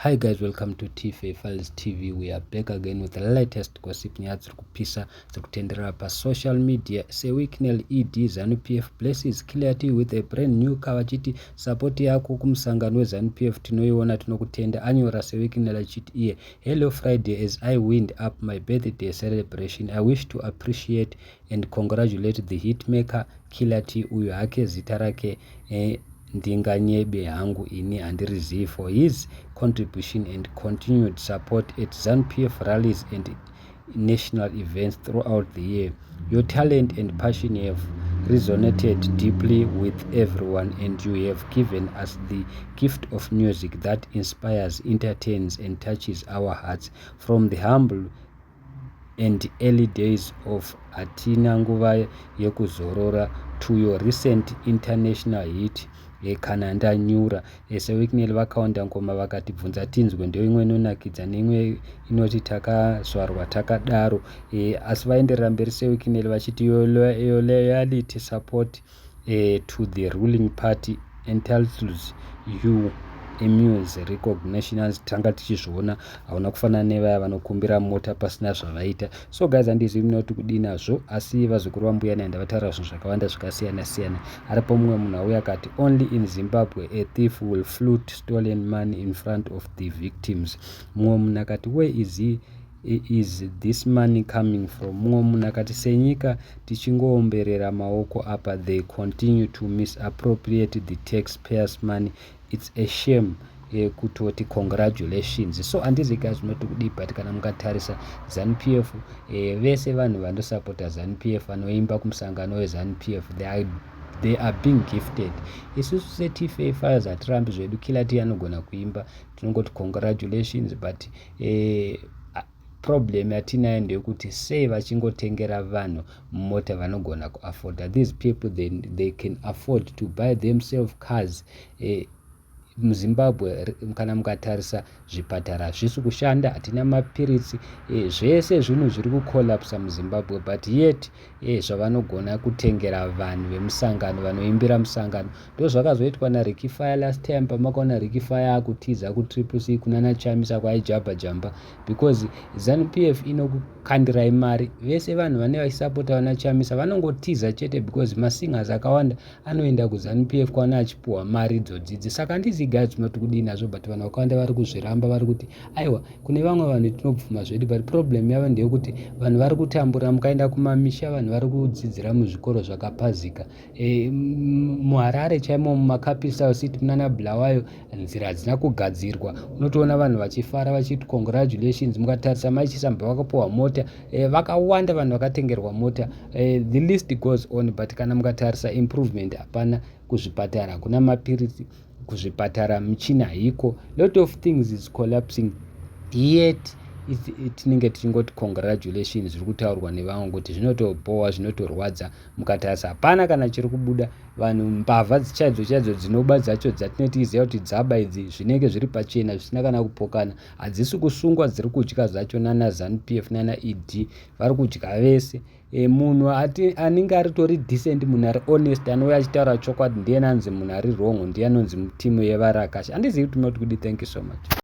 Hi guys, welcome to TFA Files TV. We are back again with the latest gossip nyaya dziri kupisa dziri kutenderera pa social media. seWicknell ED ZANU-PF blesses Killer with a brand new cover chiti support yako kumusangano weZANU-PF tinoiona tinokutenda. Anyora seWicknell achiti iye hello Friday, as I wind up my birthday celebration I wish to appreciate and congratulate the hitmaker Killer uyo hake zita rake ndinganyebe hangu ini handirizivi for his contribution and continued support at ZANU-PF rallies and national events throughout the year. Your talent and passion have resonated deeply with everyone, and you have given us the gift of music that inspires, entertains, and touches our hearts. From the humble and early days of Atina Nguva Yekuzorora to your recent international hit kana ndanyura. seWicknell vakaunda ngoma vakatibvunza tinzwe ndio imwe inonakidza neimwe inoti takazvarwa takadaro. Asi vaenderera mberi seWicknell vachiti your loyalty support to the ruling party entitles you immense recognition. Tanga tichizviona hauna kufanana nevaya vanokumbira mota pasina zvavaita. So guys, handizivi munoti kudinazvo, asi vazukuru vambuya naenda vataura zvinhu zvakawanda zvakasiyana siyana. Aripo mumwe munhu auya akati only in Zimbabwe a thief will flaunt stolen money in front of the victims. Mumwe munhu akati where is this money coming from? Mumwe munhu akati senyika tichingoomberera maoko apa they continue to misappropriate the taxpayers money. It's a shame. Kutoti congratulations. So handizi guys munoti kudii, but kana mukatarisa ZANU-PF vese vanhu vanosapota ZANU-PF vanoimba kumusangano weZANU-PF they are being gifted. Isusu seTFA Files hatirambi zvedu Killer anogona kuimba tinongoti congratulations, but problem yatinayo ndeyekuti sei vachingotengera vanhu mota vanogona kuafforda. These people they can afford to buy themselves cars. MuZimbabwe kana mukatarisa zvipatara hazvisi kushanda, hatina mapiritsi, zvese zvinhu zviri kukolapsa muZimbabwe, but yet zvavanogona kutengera vanhu vemusangano vanoimbira musangano. Ndo zvakazoitwa naRicky Fire last time pamakaona Ricky Fire akutiza kuTriple C kunana Chamisa kwaijamba jamba, because ZANU-PF inokukandirai mari. Vese vanhu vane vachisapota vana Chamisa vanongotiza chete because masingers akawanda anoenda kuZANU-PF kwana achipuwa mari dzodzidzi. Saka handizi guys munoti kudii nazvo, but vanhu vakawanda vari kuzviramba, vari kuti aiwa kune vamwe vanhu tinobvuma zvedu, but problem yavo ndeyekuti vanhu vari kutambura. Mukaenda kumamisha vanhu vari kudzidzira muzvikoro zvakapazika. MuHarare chaimo mumacapital city munana Bulawayo nzira hadzina kugadzirwa, unotoona vanhu vachifara vachiti congratulations. Mukatarisa maichisamba vakapuwa mota, vakawanda vanhu vakatengerwa mota. The list goes on, but kana mukatarisa improvement hapana. Kuzvipatara kuna mapiritsi, kuzvipatara michina haiko, lot of things is collapsing, yet tinenge tichingoti congratulations zviri kutaurwa nevamwe kuti zvinotobowa zvinotorwadza. Mukatarisa hapana kana chiri kubuda. Vanhu mbavha chaidzo dzinoba dzacho dzatinotiziva kuti dzaba idzi zvinenge zviri pachena zvisina kana kupokana, hadzisi kusungwa, dziri kudya zvacho nana ZANU-PF nana ED vari kudya vese. Munhu anenge aritori decent, munhu ari honest, anouya achitaura chokwadi, ndiye anonzi munhu ari wrong, ndiye anonzi timu yevaRakash. Handizivi kuti munoti kudii. Thank you so much.